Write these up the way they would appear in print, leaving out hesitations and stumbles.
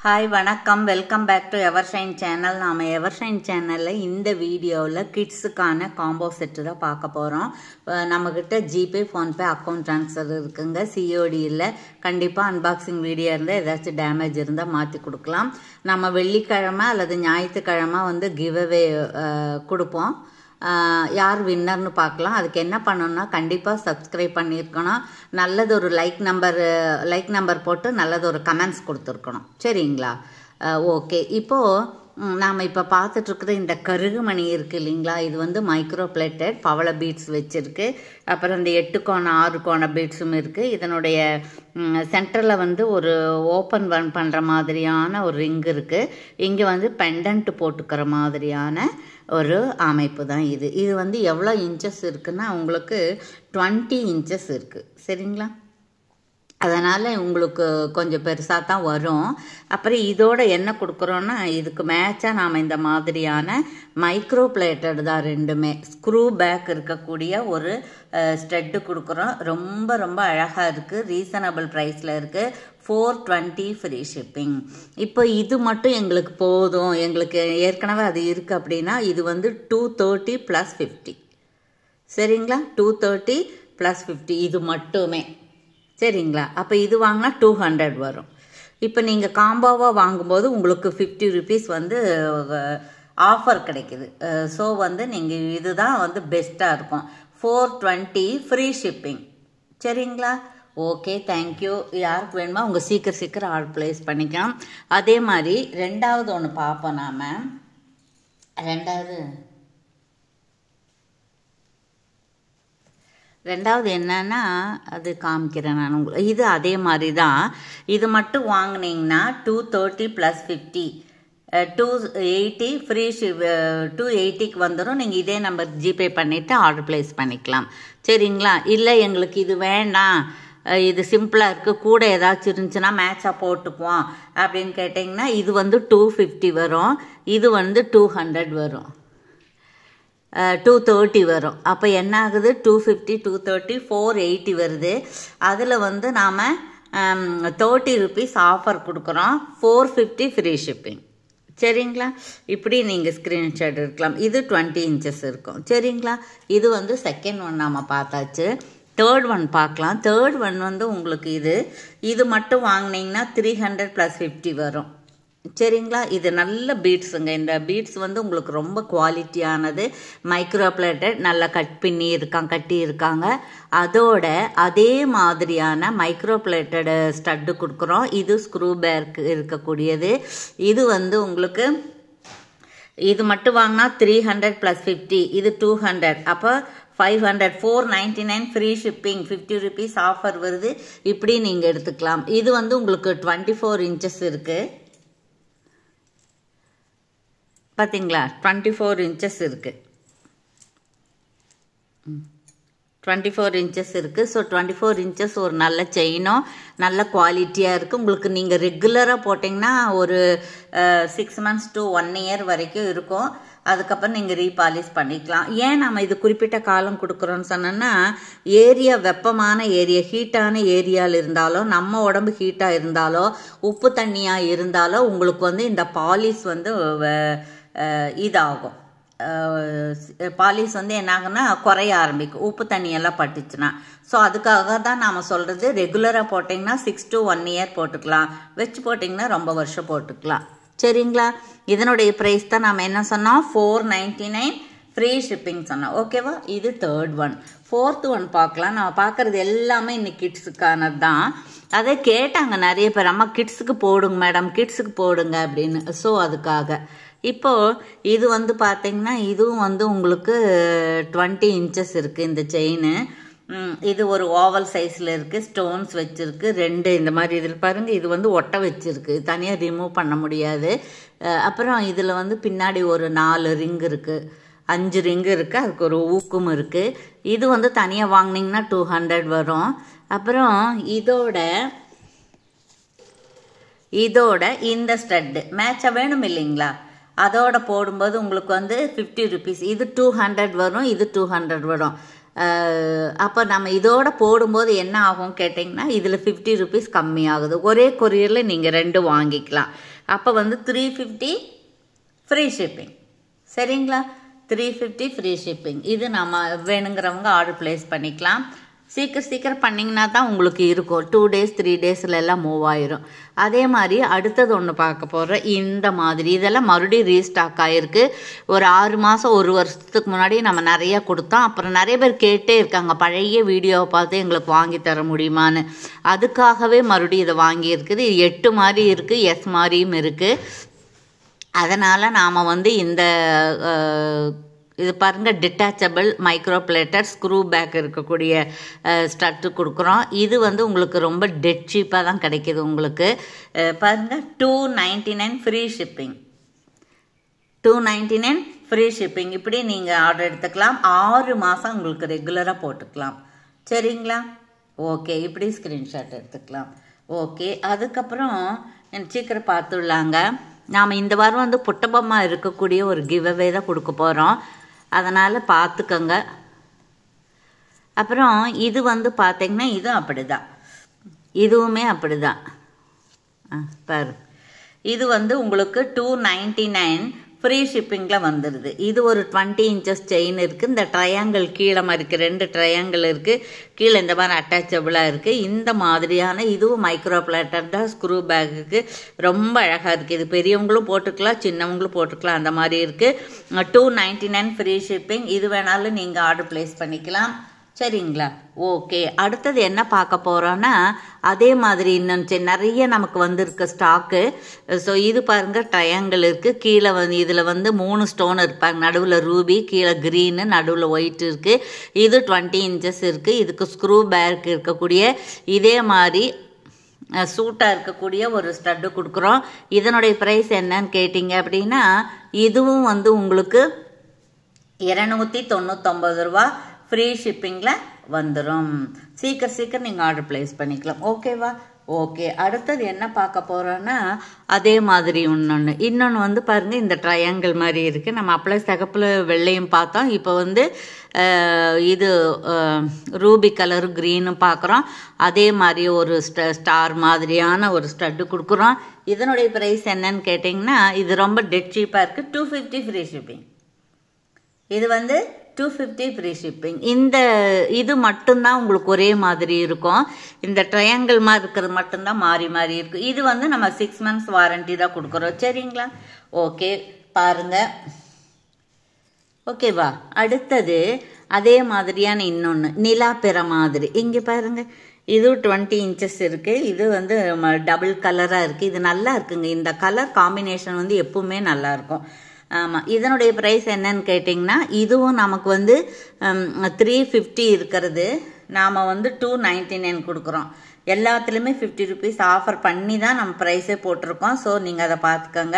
Hi வணக்கம், welcome back to Evershine channel. நாம் Evershine சேனலில் இந்த வீடியோவில் கிட்ஸுக்கான காம்போ செட்டு தான் பார்க்க போகிறோம். நம்மக்கிட்ட ஜிபே, ஃபோன்பே அக்கௌண்ட் ட்ரான்ஸ்ஃபர் இருக்குங்க. சிஓடி இல்லை. கண்டிப்பாக அன்பாக்சிங் வீடியோ இருந்தால் ஏதாச்சும் டேமேஜ் இருந்தால் மாற்றி கொடுக்கலாம். நம்ம வெள்ளிக்கிழமை அல்லது ஞாயிற்றுக்கிழமை வந்து கிவ்அவே கொடுப்போம். யார் வின்னர்னு பார்க்கலாம். அதுக்கு என்ன பண்ணணும்னா கண்டிப்பாக சப்ஸ்கிரைப் பண்ணியிருக்கணும். நல்லது ஒரு லைக் நம்பர் போட்டு நல்லது ஒரு கமெண்ட்ஸ் கொடுத்துருக்கணும். சரிங்களா? ஓகே. இப்போது நாம் இப்போ பார்த்துட்ருக்குற இந்த கருகுமணி இருக்குது இல்லைங்களா, இது வந்து மைக்ரோ பிளேட்டட் பவள பீட்ஸ் வச்சுருக்கு. அப்புறம் இந்த 8 கோண 6 கோண பீட்ஸும் இருக்குது. இதனுடைய சென்டரில் வந்து ஒரு ஓப்பன் பண்ணுற மாதிரியான ஒரு ரிங் இருக்குது. இங்கே வந்து பெண்டன்ட் போட்டுக்கிற மாதிரியான ஒரு அமைப்பு தான் இது. இது வந்து எவ்வளோ இன்ச்சஸ் இருக்குன்னா உங்களுக்கு 20 இன்ச்சஸ் இருக்குது. சரிங்களா? அதனால் உங்களுக்கு கொஞ்சம் பெருசாக தான் வரும். அப்புறம் இதோட என்ன கொடுக்குறோன்னா, இதுக்கு மேட்சாக நாம் இந்த மாதிரியான மைக்ரோ பிளேட்டட் தான் ரெண்டுமே. ஸ்க்ரூ பேக் இருக்கக்கூடிய ஒரு ஸ்டெட்டு கொடுக்குறோம். ரொம்ப ரொம்ப அழகாக இருக்குது. ரீசனபிள் ப்ரைஸில் இருக்குது. 420 ஃப்ரீ ஷிப்பிங். இப்போ இது மட்டும் எங்களுக்கு போதும், எங்களுக்கு ஏற்கனவே அது இருக்குது அப்படின்னா இது வந்து 230 + 50. சரிங்களா? 230 + 50 இது மட்டுமே. சரிங்களா? அப்போ இது வாங்கினா 200 வரும். இப்போ நீங்கள் காம்போவாக வாங்கும்போது உங்களுக்கு 50 rupees வந்து ஆஃபர் கிடைக்குது. ஸோ வந்து நீங்கள் இதுதான் வந்து பெஸ்ட்டாக இருக்கும். 420 ஃப்ரீ ஷிப்பிங். சரிங்களா? Okay, thank you. யாருக்கு வேணுமோ உங்கள் சீக்கிரம் ஆர்டர் ப்ளேஸ் பண்ணிக்கலாம். அதே மாதிரி ரெண்டாவது ஒன்று பார்ப்போம். நாம் ரெண்டாவது என்னன்னா அது காமிக்கிறேன் நான் உங்களுக்கு. இது அதே மாதிரி தான். இது மட்டும் வாங்கினீங்கன்னா 230 + 50 280 ஃப்ரீ 280க்கு வந்துடும். நீங்கள் இதே நம்பர் ஜிபே பண்ணிவிட்டு ஆர்டர் ப்ளேஸ் பண்ணிக்கலாம். சரிங்களா? இல்லை எங்களுக்கு இது வேண்டாம், இது சிம்பிளாக இருக்குது, கூட ஏதாச்சும் இருந்துச்சுன்னா மேட்சாக போட்டுக்குவோம் அப்படின்னு கேட்டிங்கன்னா இது வந்து 250 வரும். இது வந்து 200 வரும். 230 வரும். அப்போ என்ன ஆகுது? 250 230 480 வருது. அதில் வந்து நாம் 30 rupees ஆஃபர் கொடுக்குறோம். 450 ஃப்ரீ ஷிப்பிங். சரிங்களா? இப்படி நீங்கள் ஸ்க்ரீன்ஷாட் எடுக்கலாம். இது 20 இன்ச்சஸ் இருக்கும். சரிங்களா? இது வந்து செகண்ட் ஒன் நாம் பார்த்தாச்சு. தேர்ட் ஒன் பார்க்கலாம். தேர்ட் ஒன் வந்து உங்களுக்கு இது மட்டும் வாங்கினீங்கன்னா 300 + 50 வரும். சரிங்களா? இது நல்ல பீட்ஸுங்க. இந்த பீட்ஸ் வந்து உங்களுக்கு ரொம்ப குவாலிட்டியானது. மைக்ரோ பிளேட்டட், நல்லா கட்டி இருக்காங்க. அதோட அதே மாதிரியான மைக்ரோ பிளேட்டட் ஸ்டட்டு கொடுக்குறோம். இது ஸ்க்ரூ பேக் இருக்கக்கூடியது. இது வந்து உங்களுக்கு இது மட்டும் வாங்கினா 300 + 50, இது 200. அப்போ 500, 499 ஃப்ரீ ஷிப்பிங், 50 rupees ஆஃபர் வருது. இப்படி நீங்கள் எடுத்துக்கலாம். இது வந்து உங்களுக்கு 24 இன்ச்சஸ் இருக்குது. பார்த்தீங்களா? 24 இன்ச்சஸ் இருக்குது. 24 இன்ச்சஸ் இருக்குது. ஸோ 24 இன்ச்சஸ் ஒரு நல்ல செயினும் நல்ல குவாலிட்டியாக இருக்குது. உங்களுக்கு நீங்கள் ரெகுலராக போட்டிங்கன்னா ஒரு 6 months to 1 year வரைக்கும் இருக்கும். அதுக்கப்புறம் நீங்கள் ரீபாலிஷ் பண்ணிக்கலாம். ஏன் நம்ம இது குறிப்பிட்ட காலம் கொடுக்குறோன்னு சொன்னோன்னா, வெப்பமான ஏரியா, ஹீட்டான ஏரியாவில் இருந்தாலோ, நம்ம உடம்பு ஹீட்டாக இருந்தாலோ, உப்பு தண்ணியாக இருந்தாலோ உங்களுக்கு வந்து இந்த பாலிஷ் வந்து இதாகும். பாலிஷ் வந்து என்னாகுன்னா குறைய ஆரம்பிக்கும், உப்பு தண்ணியெல்லாம் பட்டுச்சுன்னா. ஸோ அதுக்காக தான் நாம் சொல்கிறது, ரெகுலராக போட்டிங்கன்னா 6 to 1 year போட்டுக்கலாம். வச்சு போட்டிங்கன்னா ரொம்ப வருஷம் போட்டுக்கலாம். சரிங்களா? இதனுடைய ப்ரைஸ் தான் நாம் என்ன சொன்னோம்? 499 ஃப்ரீ ஷிப்பிங் சொன்னோம். ஓகேவா? இது தேர்ட் ஒன். ஃபோர்த் ஒன் பார்க்கலாம். நம்ம பார்க்குறது எல்லாமே இன்னைக்கு கிட்ஸுக்கானது தான். அதை கேட்டாங்க நிறைய பேர், அம்மா கிட்ஸுக்கு போடுங்க மேடம், கிட்ஸுக்கு போடுங்க அப்படின்னு. ஸோ அதுக்காக இப்போது இது வந்து பார்த்திங்கன்னா இதுவும் வந்து உங்களுக்கு 20 இன்ச்சஸ் இருக்குது இந்த செயின். இது ஒரு ஓவல் சைஸில் இருக்குது. ஸ்டோன்ஸ் வச்சுருக்கு 2 இந்த மாதிரி. இதில் பாருங்கள், இது வந்து ஒட்ட வச்சுருக்கு, தனியாக ரிமூவ் பண்ண முடியாது. அப்புறம் இதில் வந்து பின்னாடி ஒரு 4 ரிங் இருக்குது, 5 ரிங் இருக்குது. அதுக்கு ஒரு ஊக்கும் இருக்குது. இது வந்து தனியாக வாங்கினீங்கன்னா 200 வரும். அப்புறம் இதோட இந்த ஸ்டட்டு மேட்சாக வேணும் இல்லைங்களா? அதோட போடும்போது உங்களுக்கு வந்து 50 rupees. இது 200 வரும், இது 200 வரும். அப்போ நம்ம இதோட போடும்போது என்ன ஆகும் கேட்டிங்கன்னா இதில் 50 rupees கம்மி ஆகுது. ஒரே கொரியரில் நீங்கள் 2 வாங்கிக்கலாம். அப்போ வந்து 350 ஃப்ரீ ஷிப்பிங். சரிங்களா? 350 ஃப்ரீ ஷிப்பிங். இது நம்ம வேணுங்கிறவங்க ஆர்டர் ப்ளேஸ் பண்ணிக்கலாம். சீக்கிரம் பண்ணிங்கன்னா தான் உங்களுக்கு இருக்கும். 2 days 3 daysல எல்லாம் மூவ் ஆயிரும். அதே மாதிரி அடுத்தது ஒன்று பார்க்க போகிறோம். இந்த மாதிரி இதெல்லாம் மறுபடியும் ரீஸ்டாக் ஆகிருக்கு. ஒரு 6 மாதம் 1 வருஷத்துக்கு முன்னாடி நம்ம நிறையா கொடுத்தோம். அப்புறம் நிறைய பேர் கேட்டே இருக்காங்க, பழைய வீடியோவை பார்த்து எங்களுக்கு வாங்கி தர முடியுமான்னு. அதுக்காகவே மறுபடியும் இதை வாங்கியிருக்குது. இது 8 மாதிரி இருக்குது, எஸ் மாதிரியும் இருக்குது. அதனால் நாம் வந்து இந்த இது பாருங்கள், detachable micro plated screw back இருக்கக்கூடிய ஸ்டட்டு கொடுக்குறோம். இது வந்து உங்களுக்கு ரொம்ப டெட் சீப்பாக தான் கிடைக்கிது. உங்களுக்கு பாருங்கள், 299 ஃப்ரீ ஷிப்பிங். 299 free shipping. இப்படி நீங்கள் ஆர்டர் எடுத்துக்கலாம். 6 மாதம் உங்களுக்கு ரெகுலராக போட்டுக்கலாம். சரிங்களா? ஓகே, இப்படி ஸ்க்ரீன்ஷாட் எடுத்துக்கலாம். ஓகே, அதுக்கப்புறம் சீக்கிரம் பார்த்துடலாங்க. நாம் இந்த வாரம் வந்து புட்டபொம்மா இருக்கக்கூடிய ஒரு கிவ்அவே தான் கொடுக்க போகிறோம். அதனால் பார்த்துக்கோங்க. அப்புறம் இது வந்து பார்த்திங்கன்னா இதுவும் அப்படி தான், இதுவுமே அப்படி தான். பாரு, இது வந்து உங்களுக்கு 299 ஃப்ரீ ஷிப்பிங்கில் வந்துடுது. இது ஒரு 20 inches செயின் இருக்குது. இந்த ட்ரையாங்கிள் கீழே மாதிரி இருக்குது, 2 ட்ரையாங்கிள் இருக்குது. கீழே இந்த மாதிரி அட்டாச்சபிளாக இருக்குது. இந்த மாதிரியான இதுவும் மைக்ரோ பிளேட்டர் தான். ஸ்க்ரூ பேக்குக்கு ரொம்ப அழகாக இருக்குது. இது பெரியவங்களும் போட்டுக்கலாம், சின்னவங்களும் போட்டுக்கலாம். அந்த மாதிரி இருக்குது. 299 ஃப்ரீ ஷிப்பிங். இது வேணாலும் நீங்கள் ஆர்டர் ப்ளேஸ் பண்ணிக்கலாம். சரிங்களா? ஓகே, அடுத்தது என்ன பார்க்க போகிறோன்னா அதே மாதிரி இன்னும் நிறைய நமக்கு வந்திருக்கு ஸ்டாக்கு. ஸோ இது பாருங்கள், ட்ரையாங்கிள் இருக்குது. கீழே வந்து இதில் வந்து 3 ஸ்டோன் இருப்பாங்க. நடுவில் ரூபி, கீழே க்ரீனு, நடுவில் ஒயிட் இருக்குது. இது 20 inches இருக்குது. இதுக்கு ஸ்க்ரூ பேக் இருக்கக்கூடிய இதே மாதிரி சூட்டாக இருக்கக்கூடிய ஒரு ஸ்டட்டு கொடுக்குறோம். இதனுடைய ப்ரைஸ் என்னன்னு கேட்டிங்க அப்படின்னா இதுவும் வந்து உங்களுக்கு 299 ரூபா ஃப்ரீ ஷிப்பிங்கில் வந்துடும். சீக்கிரம் நீங்கள் ஆர்டர் ப்ளேஸ் பண்ணிக்கலாம். ஓகேவா? ஓகே, அடுத்தது என்ன பார்க்க போகிறோன்னா அதே மாதிரி இன்னொன்று வந்து பாருங்கள், இந்த ட்ரையாங்கிள் மாதிரி இருக்குது. நம்ம அப்பளை சிகப்பில் வெள்ளையும் பார்த்தோம். இப்போ வந்து இது ரூபி கலரும் க்ரீனும் பார்க்குறோம். அதே மாதிரி ஒரு ஸ்டார் மாதிரியான ஒரு ஸ்டட்டு கொடுக்குறோம். இதனுடைய ப்ரைஸ் என்னன்னு கேட்டிங்கன்னா இது ரொம்ப டெட் சீப்பாக இருக்குது. 250 ஃப்ரீ ஷிப்பிங். இது வந்து 250 ஃப்ரீ ஷிப்பிங். இந்த இது மட்டும்தான் உங்களுக்கு ஒரே மாதிரி இருக்கும். இந்த ட்ரையாங்கிள் மாதிரி இருக்கிறது மட்டும்தான் மாறி மாறி இருக்கும். இது வந்து நம்ம 6 months வாரண்டி தான் கொடுக்குறோம். சரிங்களா? ஓகே, பாருங்கள். ஓகேவா? அடுத்தது அதே மாதிரியான இன்னொன்று நிலா பிற மாதிரி. இங்கே பாருங்கள், இது 20 inches இருக்குது. இது வந்து டபுள் கலராக இருக்குது. இது நல்லா இருக்குங்க. இந்த கலர் காம்பினேஷன் வந்து எப்பவுமே நல்லாயிருக்கும். ஆமாம், இதனுடைய ப்ரைஸ் என்னன்னு கேட்டிங்கன்னா இதுவும் நமக்கு வந்து 350 இருக்கிறது. நாம் வந்து 299 கொடுக்குறோம். எல்லாத்துலேயுமே 50 rupees ஆஃபர் பண்ணி தான் நம்ம ப்ரைஸே போட்டிருக்கோம். ஸோ நீங்கள் அதை பார்த்துக்கோங்க.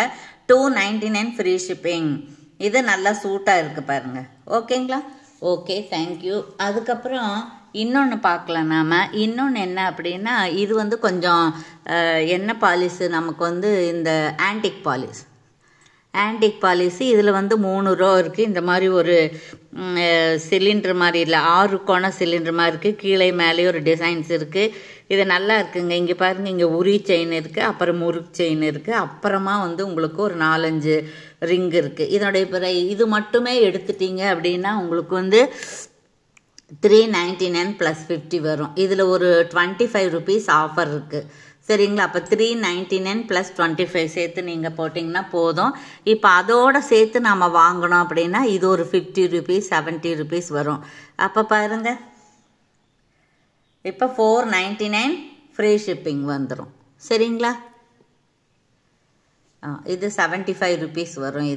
299 ஃப்ரீ ஷிப்பிங். இது நல்லா சூட்டாக இருக்குது பாருங்கள். ஓகேங்களா? Okay, thank you. அதுக்கப்புறம் இன்னொன்று பார்க்கலாம் நாம். இன்னொன்று என்ன அப்படின்னா இது வந்து கொஞ்சம் என்ன பாலிஸு, நமக்கு வந்து இந்த ஆன்டிக் பாலிசி. இதில் வந்து 3 ரோ இருக்குது. இந்த மாதிரி ஒரு சிலிண்டர் மாதிரி இல்லை, 6 கோண சிலிண்டர் மாதிரி இருக்குது. கீழே மேலேயே ஒரு டிசைன்ஸ் இருக்குது. இது நல்லா இருக்குங்க. இங்கே பாருங்கள், இங்கே உரி செயின் இருக்குது, அப்புறம் முறுக்கு செயின் இருக்குது, அப்புறமா வந்து உங்களுக்கு ஒரு 4-5 ரிங் இருக்குது. இதனுடைய இது மட்டுமே எடுத்துட்டீங்க அப்படின்னா உங்களுக்கு வந்து 399 + 50 வரும். இதில் ஒரு 25 rupees ஆஃபர் இருக்குது. சரிங்களா? அப்போ 399 + 25 சேர்த்து நீங்கள் போட்டிங்கன்னா போதும். இப்போ அதோடு சேர்த்து நம்ம வாங்கணும் அப்படின்னா இது ஒரு 50 rupees 70 rupees வரும். அப்போ பாருங்கள், இப்போ 499 ஃப்ரீ ஷிப்பிங் வந்துடும். சரிங்களா? இது 75 rupees வரும்.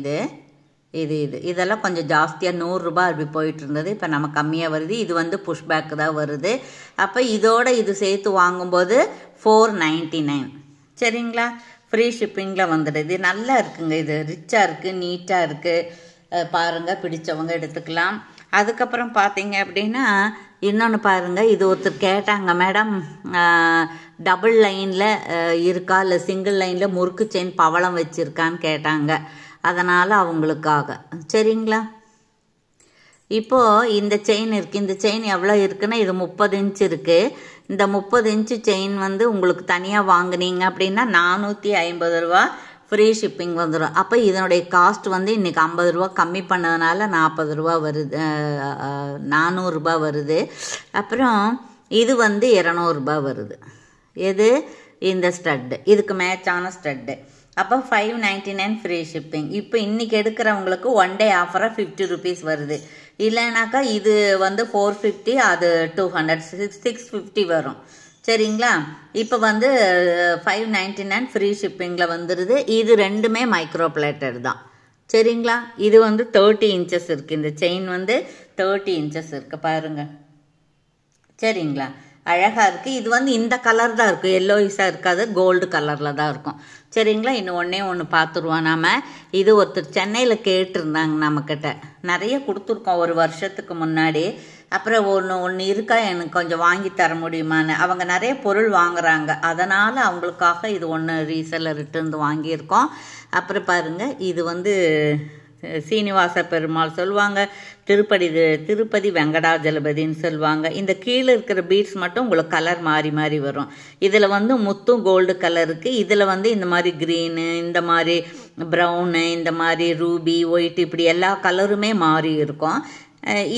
இதெல்லாம் கொஞ்சம் ஜாஸ்தியாக 100 ரூபாய் அப்படி போயிட்டு இருந்தது. இப்போ நம்ம கம்மியாக வருது. இது வந்து புஷ்பேக் தான் வருது. அப்போ இதோட இது சேர்த்து வாங்கும்போது 499. சரிங்களா? ஃப்ரீ ஷிப்பிங்கில் வந்துடுது. இது நல்லா இருக்குங்க. இது ரிச்சாக இருக்குது, நீட்டாக இருக்குது. பாருங்கள், பிடிச்சவங்க எடுத்துக்கலாம். அதுக்கப்புறம் பார்த்தீங்க அப்படின்னா இன்னொன்று பாருங்கள், இது ஒருத்தர் கேட்டாங்க, மேடம் டபுள் லைனில் இருக்கா இல்லை சிங்கிள் லைனில் முறுக்கு செயின் பவளம் வச்சுருக்கான்னு கேட்டாங்க. அதனால் அவங்களுக்காக. சரிங்களா? இப்போது இந்த செயின் இருக்குது. இந்த செயின் எவ்வளோ இருக்குன்னா இது 30 இன்ச் இருக்குது. இந்த 30 இன்ச்சு செயின் வந்து உங்களுக்கு தனியாக வாங்குனீங்க அப்படின்னா 450 ரூபா ஃப்ரீ ஷிப்பிங் வந்துடும். அப்போ இதனுடைய காஸ்ட் வந்து இன்றைக்கி 50 ரூபா கம்மி பண்ணதுனால 40 ரூபா வருது, 400 ரூபா வருது. அப்புறம் இது வந்து 200 ரூபா வருது. எது? இந்த ஸ்டட்டு, இதுக்கு மேட்சான ஸ்டட்டு. அப்போ 599 ஃப்ரீ ஷிப்பிங். இப்போ இன்றைக்கி எடுக்கிறவங்களுக்கு 1 டே ஆஃபராக 50 ருபீஸ் வருது. இல்லைனாக்கா இது வந்து 450, அது 200, 650 வரும். சரிங்களா? இப்போ வந்து 599 ஃப்ரீ ஷிப்பிங்கில் வந்துடுது. இது ரெண்டுமே மைக்ரோ பிளேட்டட் தான். சரிங்களா? இது வந்து 30 இன்ச்சஸ் இருக்குது. இந்த செயின் வந்து 30 இன்ச்சஸ் இருக்குது பாருங்கள். சரிங்களா? அழகாக இருக்குது. இது வந்து இந்த கலர் தான் இருக்கும், எல்லோயிஸாக இருக்காது, கோல்டு கலரில் தான் இருக்கும். சரிங்களா? இன்னும் ஒன்று பார்த்துருவோம் நாம். இது ஒருத்தர் சென்னையில் கேட்டிருந்தாங்க நம்மக்கிட்ட, நிறைய கொடுத்துருக்கோம் ஒரு வருஷத்துக்கு முன்னாடி. அப்புறம் ஒன்று இருக்கா, எனக்கு கொஞ்சம் வாங்கி தர முடியுமான்னு. அவங்க நிறைய பொருள் வாங்குறாங்க, அதனால் அவங்களுக்காக இது ஒன்று ரீசெல்லர்கிட்டருந்து வாங்கியிருக்கோம். அப்புறம் பாருங்கள், இது வந்து சீனிவாச பெருமாள் சொல்லுவாங்க, திருப்பதி வெங்கடாஜலபதின்னு சொல்லுவாங்க. இந்த கீழே இருக்கிற பீட்ஸ் மட்டும் உங்களுக்கு கலர் மாறி மாறி வரும். இதில் வந்து முத்தும் கோல்டு கலருக்கு, இதில் வந்து இந்த மாதிரி க்ரீனு, இந்த மாதிரி ப்ரௌனு, இந்த மாதிரி ரூபி, ஒயிட், இப்படி எல்லா கலருமே மாறி இருக்கும்.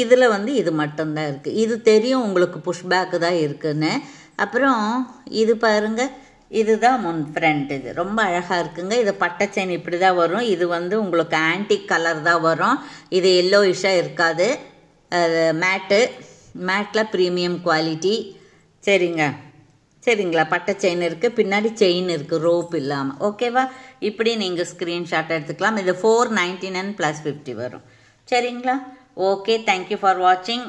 இதில் வந்து இது மட்டும்தான் இருக்குது. இது தெரியும் உங்களுக்கு புஷ்பேக்கு தான் இருக்குன்னு. அப்புறம் இது பாருங்கள், இதுதான் முன் ஃப்ரண்ட். இது ரொம்ப அழகாக இருக்குங்க. இது பட்டை செயின் இப்படி தான் வரும். இது வந்து உங்களுக்கு ஆன்டிக் கலர் தான் வரும். இது எல்லோயிஷாக இருக்காது. மேட்டில் ப்ரீமியம் குவாலிட்டி. சரிங்களா? பட்டை செயின் இருக்குது, பின்னாடி செயின் இருக்குது, ரோப் இல்லாமல். ஓகேவா? இப்படி நீங்கள் ஸ்க்ரீன்ஷாட் எடுத்துக்கலாம். இது 499 + 50 வரும். சரிங்களா? ஓகே, தேங்க்யூ ஃபார் வாட்சிங்.